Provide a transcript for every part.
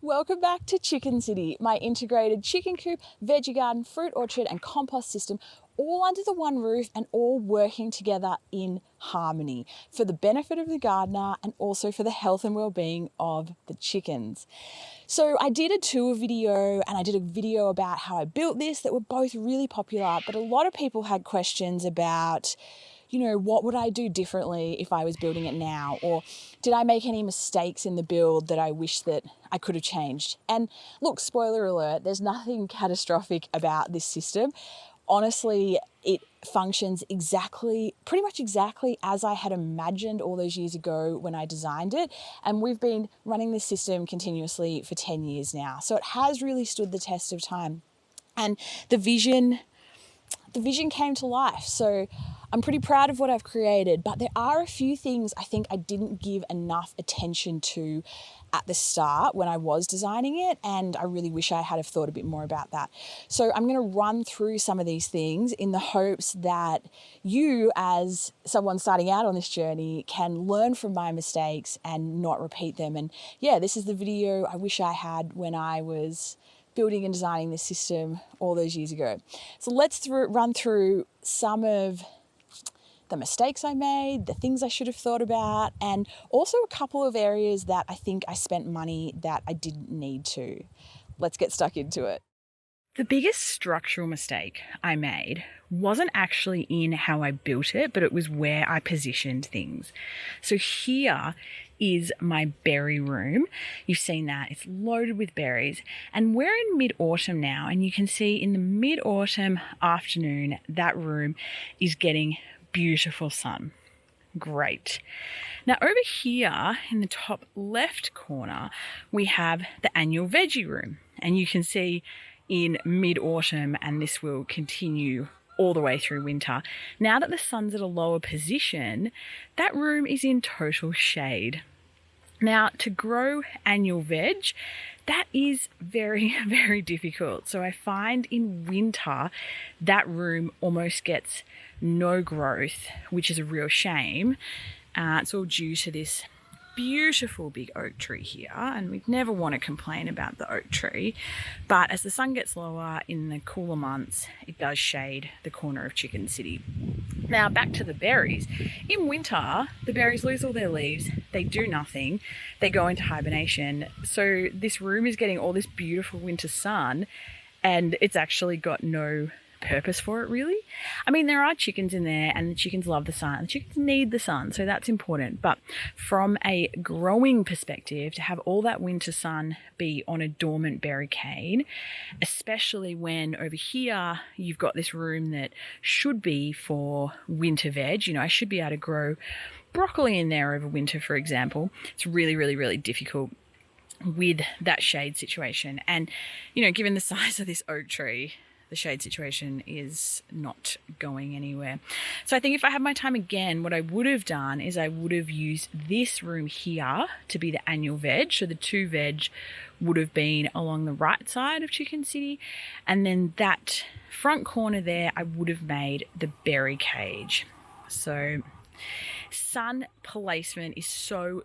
Welcome back to Chicken City, my integrated chicken coop, veggie garden, fruit orchard and compost system, all under the one roof and all working together in harmony for the benefit of the gardener and also for the health and well-being of the chickens. So I did a tour video and I did a video about how I built this that were both really popular, but a lot of people had questions about, what would I do differently if I was building it now? Or did I make any mistakes in the build that I wish that I could have changed? And look, spoiler alert, there's nothing catastrophic about this system. Honestly, it functions pretty much exactly as I had imagined all those years ago when I designed it. And we've been running this system continuously for 10 years now. So it has really stood the test of time. And the vision came to life. So I'm pretty proud of what I've created, but there are a few things I think I didn't give enough attention to at the start when I was designing it, and I really wish I had have thought a bit more about that. So I'm going to run through some of these things in the hopes that you, as someone starting out on this journey, can learn from my mistakes and not repeat them. And yeah, this is the video I wish I had when I was building and designing this system all those years ago. So let's run through some of the mistakes I made, the things I should have thought about, and also a couple of areas that I think I spent money that I didn't need to. Let's get stuck into it. The biggest structural mistake I made wasn't actually in how I built it, but it was where I positioned things. So here is my berry room. You've seen that. It's loaded with berries. And we're in mid-autumn now, and you can see in the mid-autumn afternoon, that room is getting beautiful sun. Great. Now over here in the top left corner, we have the annual veggie room. And you can see in mid-autumn, and this will continue all the way through winter. Now that the sun's at a lower position, that room is in total shade. Now, to grow annual veg, that is very, very difficult. So I find in winter, that room almost gets no growth, which is a real shame. It's all due to this beautiful big oak tree here, and we'd never want to complain about the oak tree, but as the sun gets lower in the cooler months, it does shade the corner of Chicken City. Now back to the berries. In winter, the berries lose all their leaves, they do nothing, they go into hibernation. So this room is getting all this beautiful winter sun, and it's actually got no purpose for it, really. I mean, there are chickens in there, and the chickens love the sun. The chickens need the sun, so that's important. But from a growing perspective, to have all that winter sun be on a dormant berry cane, especially when over here you've got this room that should be for winter veg. I should be able to grow broccoli in there over winter, for example. It's really, really, really difficult with that shade situation. And, given the size of this oak tree, the shade situation is not going anywhere. So I think if I had my time again, what I would have done is I would have used this room here to be the annual veg. So the two veg would have been along the right side of Chicken City. And then that front corner there, I would have made the berry cage. So sun placement is so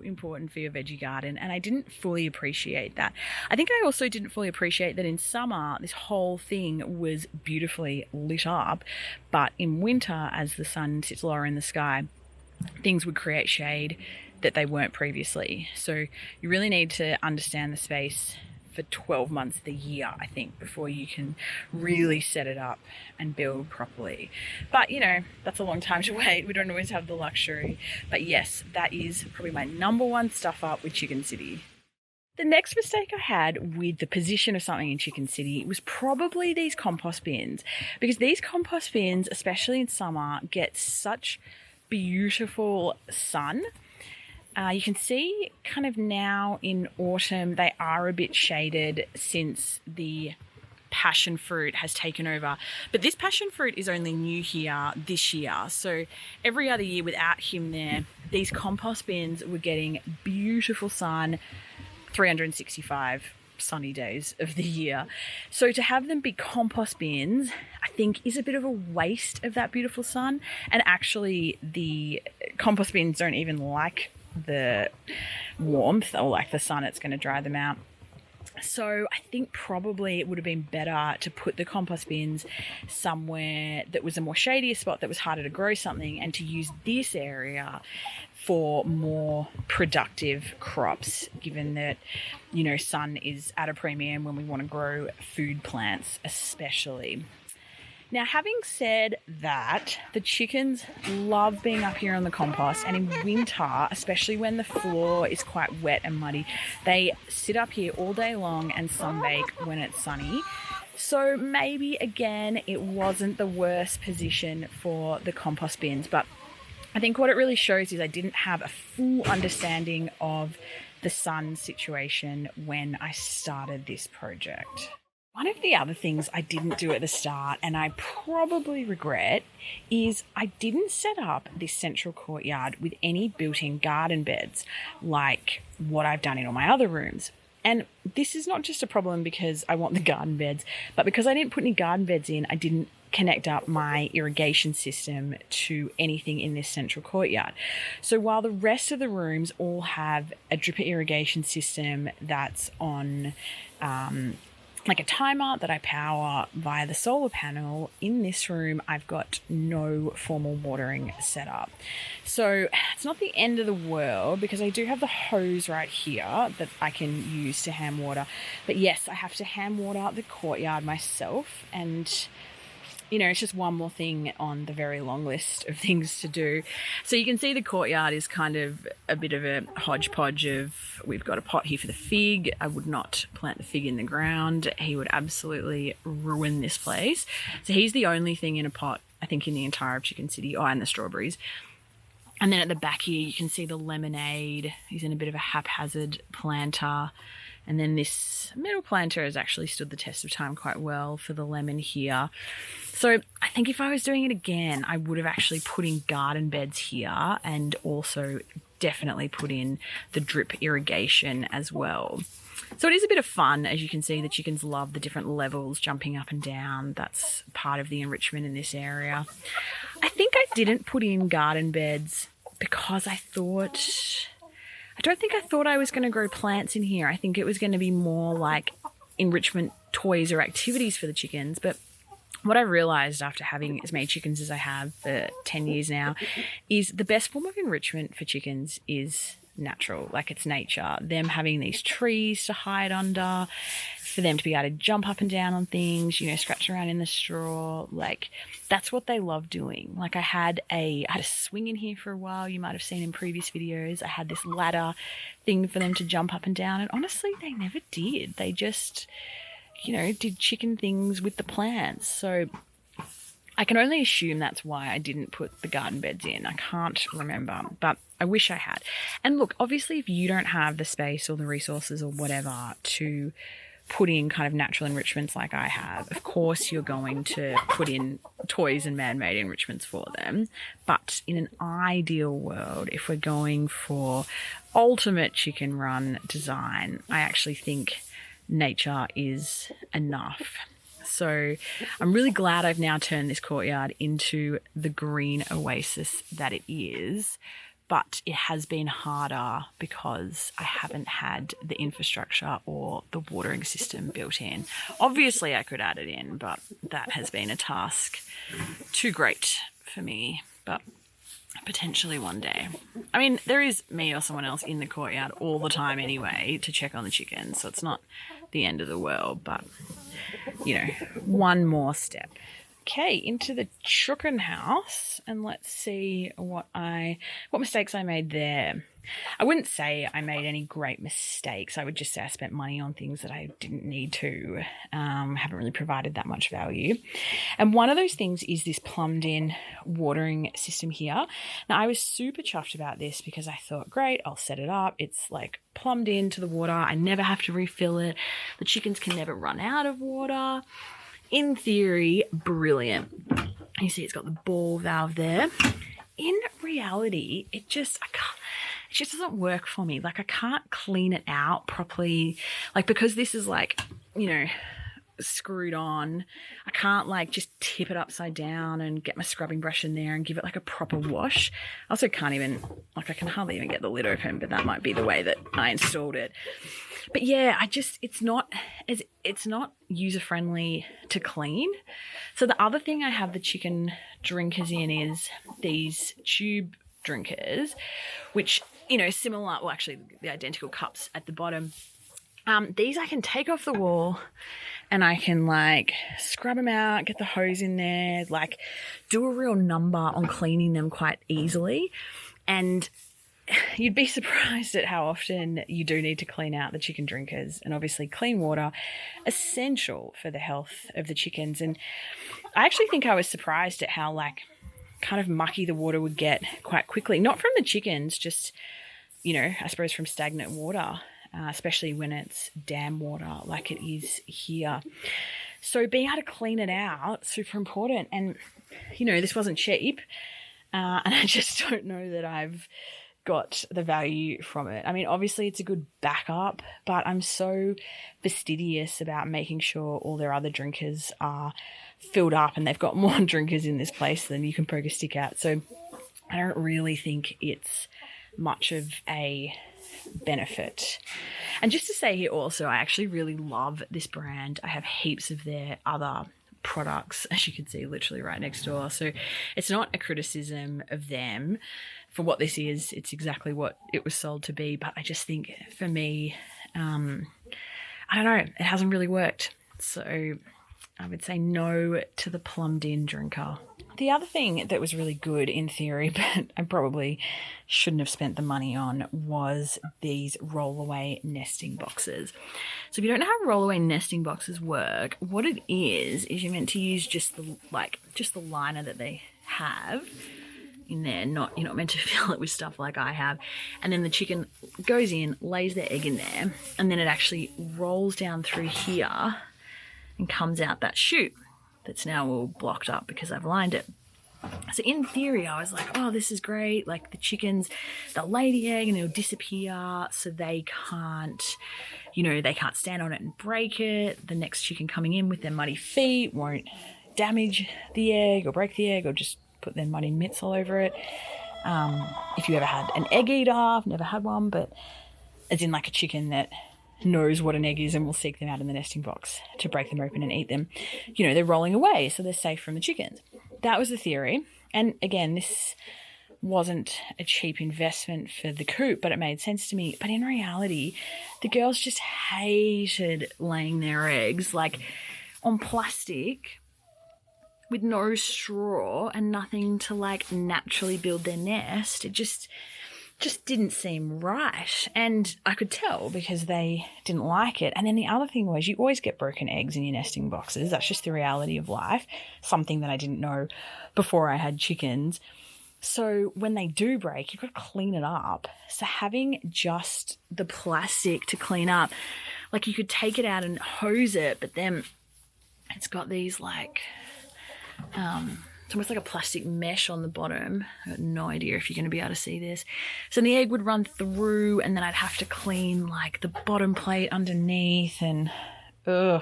important for your veggie garden, and I didn't fully appreciate that. I think I also didn't fully appreciate that in summer this whole thing was beautifully lit up, but in winter, as the sun sits lower in the sky, things would create shade that they weren't previously. So you really need to understand the space for 12 months of the year, I think, before you can really set it up and build properly. But that's a long time to wait. We don't always have the luxury. But yes, that is probably my number one stuff up with Chicken City. The next mistake I had with the position of something in Chicken City was probably these compost bins, because these compost bins, especially in summer, get such beautiful sun. You can see kind of now in autumn, they are a bit shaded since the passion fruit has taken over. But this passion fruit is only new here this year. So every other year without him there, these compost bins were getting beautiful sun 365 sunny days of the year. So to have them be compost bins, I think is a bit of a waste of that beautiful sun. And actually the compost bins don't even like the warmth or like the sun, it's going to dry them out. So I think probably it would have been better to put the compost bins somewhere that was a more shadier spot that was harder to grow something, and to use this area for more productive crops, given that, you know, sun is at a premium when we want to grow food plants especially. Now, having said that, the chickens love being up here on the compost, and in winter, especially when the floor is quite wet and muddy, they sit up here all day long and sunbake when it's sunny. So maybe, again, it wasn't the worst position for the compost bins, but I think what it really shows is I didn't have a full understanding of the sun situation when I started this project. One of the other things I didn't do at the start, and I probably regret, is I didn't set up this central courtyard with any built-in garden beds like what I've done in all my other rooms. And this is not just a problem because I want the garden beds, but because I didn't put any garden beds in, I didn't connect up my irrigation system to anything in this central courtyard. So while the rest of the rooms all have a dripper irrigation system that's on like a timer that I power via the solar panel, in this room I've got no formal watering set up. So it's not the end of the world because I do have the hose right here that I can use to hand water. But yes, I have to hand water the courtyard myself, and you know, it's just one more thing on the very long list of things to do. So you can see the courtyard is kind of a bit of a hodgepodge of, we've got a pot here for the fig. I would not plant the fig in the ground. He would absolutely ruin this place. So he's the only thing in a pot, I think, in the entire of Chicken City. Oh, and the strawberries. And then at the back here, you can see the lemonade. He's in a bit of a haphazard planter. And then this metal planter has actually stood the test of time quite well for the lemon here. So I think if I was doing it again, I would have actually put in garden beds here, and also definitely put in the drip irrigation as well. So it is a bit of fun. As you can see, the chickens love the different levels, jumping up and down. That's part of the enrichment in this area. I think I didn't put in garden beds because I don't think I thought I was going to grow plants in here. I think it was going to be more like enrichment toys or activities for the chickens. But what I realized after having as many chickens as I have for 10 years now is the best form of enrichment for chickens is natural, like it's nature. Them having these trees to hide under, for them to be able to jump up and down on things, you know, scratch around in the straw. Like, that's what they love doing. Like I had a swing in here for a while. You might have seen in previous videos. I had this ladder thing for them to jump up and down. And honestly, they never did. They just, you know, did chicken things with the plants. So I can only assume that's why I didn't put the garden beds in. I can't remember, but I wish I had. And look, obviously, if you don't have the space or the resources or whatever to put in kind of natural enrichments like I have, of course you're going to put in toys and man-made enrichments for them. But in an ideal world, if we're going for ultimate chicken run design, I actually think nature is enough. So I'm really glad I've now turned this courtyard into the green oasis that it is. But it has been harder because I haven't had the infrastructure or the watering system built in. Obviously, I could add it in, but that has been a task too great for me. But potentially one day. I mean, there is me or someone else in the courtyard all the time anyway to check on the chickens, so it's not the end of the world, but, you know, one more step. Okay, into the chicken house, and let's see what mistakes I made there. I wouldn't say I made any great mistakes. I would just say I spent money on things that I didn't need to. Haven't really provided that much value. And one of those things is this plumbed in watering system here. Now, I was super chuffed about this because I thought, great, I'll set it up. It's like plumbed into the water. I never have to refill it. The chickens can never run out of water. In theory, brilliant. You see it's got the ball valve there. In reality, it just doesn't work for me. Like, I can't clean it out properly. Like, because this is like, you know, screwed on. I can't like just tip it upside down and get my scrubbing brush in there and give it like a proper wash. I also can't even, like I can hardly even get the lid open, but that might be the way that I installed it. But yeah, it's not user-friendly to clean. So the other thing I have the chicken drinkers in is these tube drinkers, which, you know, similar, well actually the identical cups at the bottom. These I can take off the wall and I can like scrub them out, get the hose in there, like do a real number on cleaning them quite easily. And you'd be surprised at how often you do need to clean out the chicken drinkers, and obviously clean water, essential for the health of the chickens. And I actually think I was surprised at how like kind of mucky the water would get quite quickly. Not from the chickens, just, you know, I suppose from stagnant water. Especially when it's dam water like it is here. So being able to clean it out, super important. And, you know, this wasn't cheap. And I just don't know that I've got the value from it. I mean, obviously it's a good backup, but I'm so fastidious about making sure all their other drinkers are filled up, and they've got more drinkers in this place than you can poke a stick at. So I don't really think it's much of a benefit. And just to say here also, I actually really love this brand. I have heaps of their other products, as you can see literally right next door. So it's not a criticism of them for what this is. It's exactly what it was sold to be. But I just think for me, I don't know, it hasn't really worked. So I would say no to the plumbed in drinker. The other thing that was really good in theory, but I probably shouldn't have spent the money on, was these roll-away nesting boxes. So if you don't know how roll-away nesting boxes work, what it is you're meant to use just the liner that they have in there. You're not meant to fill it with stuff like I have. And then the chicken goes in, lays their egg in there, and then it actually rolls down through here and comes out that chute that's now all blocked up because I've lined it. So in theory, I was like, oh, this is great. Like the chickens, they'll lay the egg and it'll disappear, so they can't stand on it and break it. The next chicken coming in with their muddy feet won't damage the egg or break the egg or just put their muddy mitts all over it. If you ever had an egg eater, I've never had one, but as in like a chicken that knows what an egg is and will seek them out in the nesting box to break them open and eat them. You know, they're rolling away, so they're safe from the chickens. That was the theory. And again, this wasn't a cheap investment for the coop, but it made sense to me. But in reality, the girls just hated laying their eggs like on plastic with no straw and nothing to like naturally build their nest. It just didn't seem right. And I could tell because they didn't like it. And then the other thing was, you always get broken eggs in your nesting boxes. That's just the reality of life. Something that I didn't know before I had chickens. So when they do break, you've got to clean it up. So having just the plastic to clean up, like you could take it out and hose it, but then it's got these like, it's almost like a plastic mesh on the bottom. I have no idea if you're going to be able to see this. So the egg would run through, and then I'd have to clean like the bottom plate underneath, and I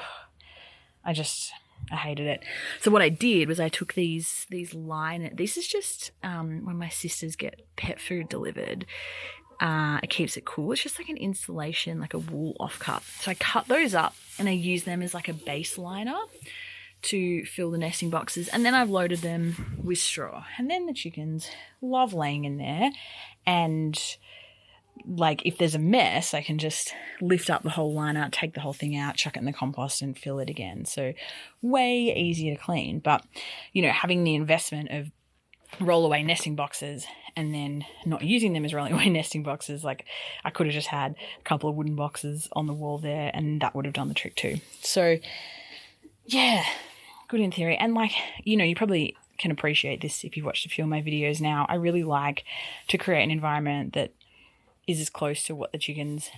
hated it. So what I did was I took these liner. This is just when my sisters get pet food delivered. It keeps it cool. It's just like an insulation, like a wool off cut. So I cut those up and I use them as like a base liner to fill the nesting boxes, and then I've loaded them with straw. And then the chickens love laying in there, and like if there's a mess, I can just lift up the whole liner, take the whole thing out, chuck it in the compost and fill it again. So way easier to clean. But, you know, having the investment of roll-away nesting boxes and then not using them as rolling-away nesting boxes, like I could have just had a couple of wooden boxes on the wall there and that would have done the trick too. So yeah, good in theory. And like, you know, you probably can appreciate this if you've watched a few of my videos now. I really like to create an environment that is as close to what the chickens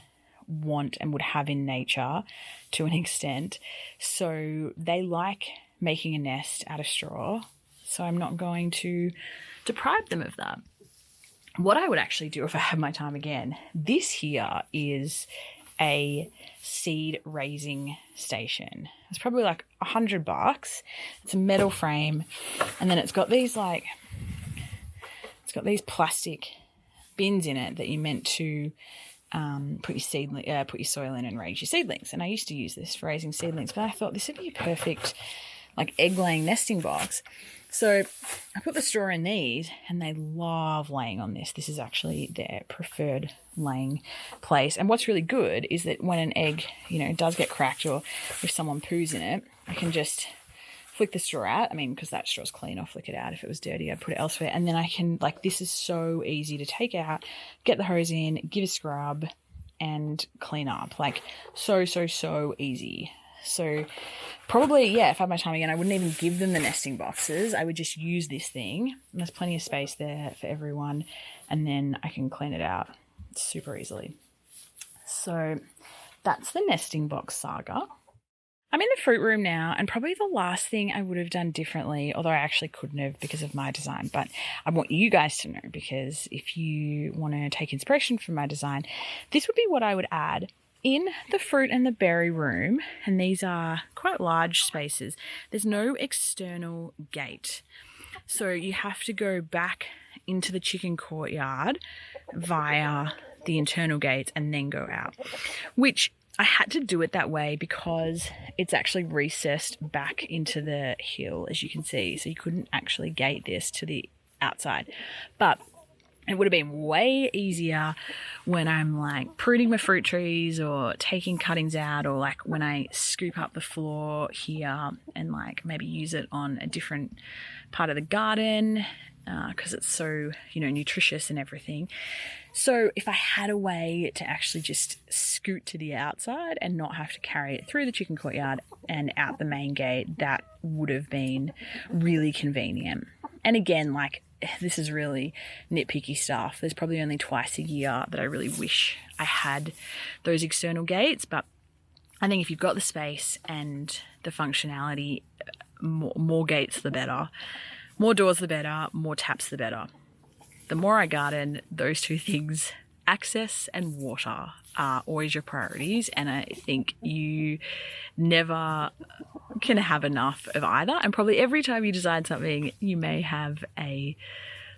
want and would have in nature to an extent. So they like making a nest out of straw. So I'm not going to deprive them of that. What I would actually do if I had my time again, this here is a seed raising station. It's probably like $100. It's a metal frame, and then it's got these plastic bins in it that you're meant to put your soil in and raise your seedlings. And I used to use this for raising seedlings, but I thought this would be a perfect like egg laying nesting box. So I put the straw in these, and they love laying on this. This is actually their preferred laying place. And what's really good is that when an egg, does get cracked, or if someone poos in it, I can just flick the straw out. I mean, because that straw's clean, I'll flick it out. If it was dirty, I'd put it elsewhere. And then I can, this is so easy to take out, get the hose in, give a scrub, and clean up. So easy. So probably, if I had my time again, I wouldn't even give them the nesting boxes. I would just use this thing. And there's plenty of space there for everyone. And then I can clean it out super easily. So that's the nesting box saga. I'm in the fruit room now, and probably the last thing I would have done differently, although I actually couldn't have because of my design, but I want you guys to know, because if you want to take inspiration from my design, this would be what I would add. In the fruit and the berry room, and these are quite large spaces, there's no external gate. So you have to go back into the chicken courtyard via the internal gates and then go out, which I had to do it that way because it's actually recessed back into the hill, as you can see. So you couldn't actually gate this to the outside. But it would have been way easier when I'm pruning my fruit trees or taking cuttings out, or when I scoop up the floor here and maybe use it on a different part of the garden because it's so, nutritious and everything. So if I had a way to actually just scoot to the outside and not have to carry it through the chicken courtyard and out the main gate, that would have been really convenient. And again, this is really nitpicky stuff. There's probably only twice a year that I really wish I had those external gates, but I think if you've got the space and the functionality, more gates the better. More doors the better, more taps the better. The more I garden, those two things, access and water, are always your priorities, and I think you never can have enough of either. And probably every time you design something, you may have a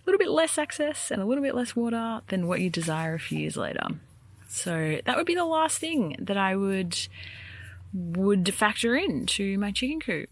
little bit less access and a little bit less water than what you desire a few years later. So that would be the last thing that I would factor into my chicken coop.